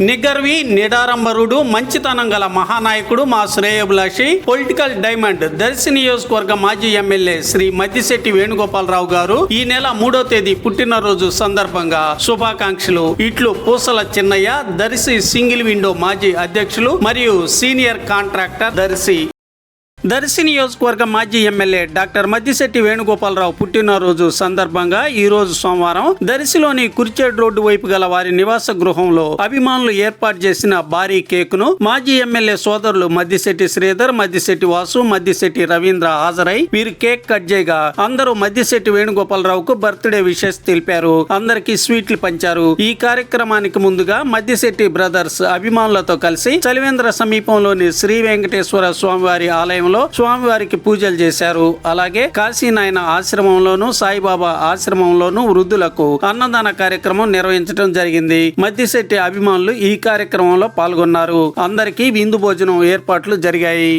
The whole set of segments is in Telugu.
నిగర్వి నిడారంబరుడు మంచితనం గల మహానాయకుడు మా శ్రేయోభిలాషి పొలిటికల్ డైమండ్ దర్శి నియోజకవర్గ మాజీ ఎమ్మెల్యే శ్రీ మద్దిశెట్టి వేణుగోపాలరావు గారు ఈ నెల 3వ తేదీ పుట్టినరోజు సందర్భంగా శుభాకాంక్షలు. ఇట్లు పూసల చిన్నయ్య, దర్శి సింగిల్ విండో మాజీ అధ్యక్షులు మరియు సీనియర్ కాంట్రాక్టర్ దర్శి నియోజకవర్గ మాజీ ఎమ్మెల్యే డాక్టర్ మద్దిశెట్టి వేణుగోపాలరావు పుట్టినరోజు సందర్భంగా ఈ రోజు సోమవారం దర్శిలోని కుర్చేడ్ రోడ్డు వైపు గల వారి నివాస గృహంలో అభిమానులు ఏర్పాటు చేసిన భారీ కేకును మాజీ ఎమ్మెల్యే సోదరులు మద్దిశెట్టి శ్రీధర్, మద్దిశెట్టి వాసు, మద్దిశెట్టి రవీంద్ర హాజరై వీరు కేక్ కట్ చేయగా అందరూ మద్దిశెట్టి వేణుగోపాలరావుకు బర్త్డే విషెస్ తెలిపారు. అందరికీ స్వీట్లు పంచారు. ఈ కార్యక్రమానికి ముందుగా మద్దిశెట్టి బ్రదర్స్ అభిమానులతో కలిసి చలివేంద్ర సమీపంలోని శ్రీ వెంకటేశ్వర స్వామివారి ఆలయంలో స్వామివారికి పూజలు చేశారు. అలాగే కాశీనాయన ఆశ్రమంలోను, సాయిబాబా ఆశ్రమంలోను వృద్ధులకు అన్నదాన కార్యక్రమం నిర్వహించడం జరిగింది. మద్దిశెట్టి అభిమానులు ఈ కార్యక్రమంలో పాల్గొన్నారు. అందరికీ విందు భోజనం ఏర్పాట్లు జరిగాయి.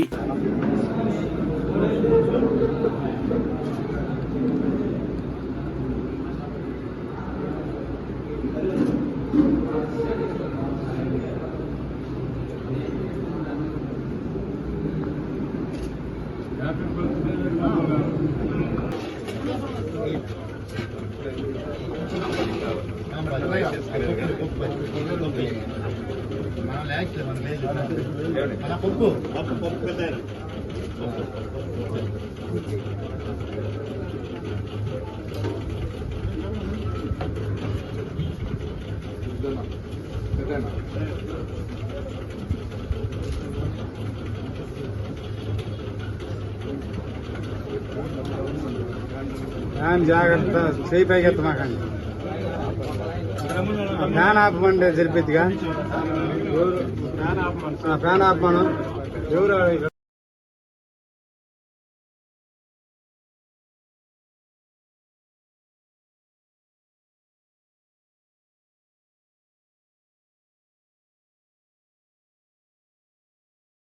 జాగ్రత్త చేయి పైకెత్తమాకండి. ఫ్యాన్ ఆపమంటే జరిపిద్దిగా ఫ్యాన్ ఆపమను ఎవరు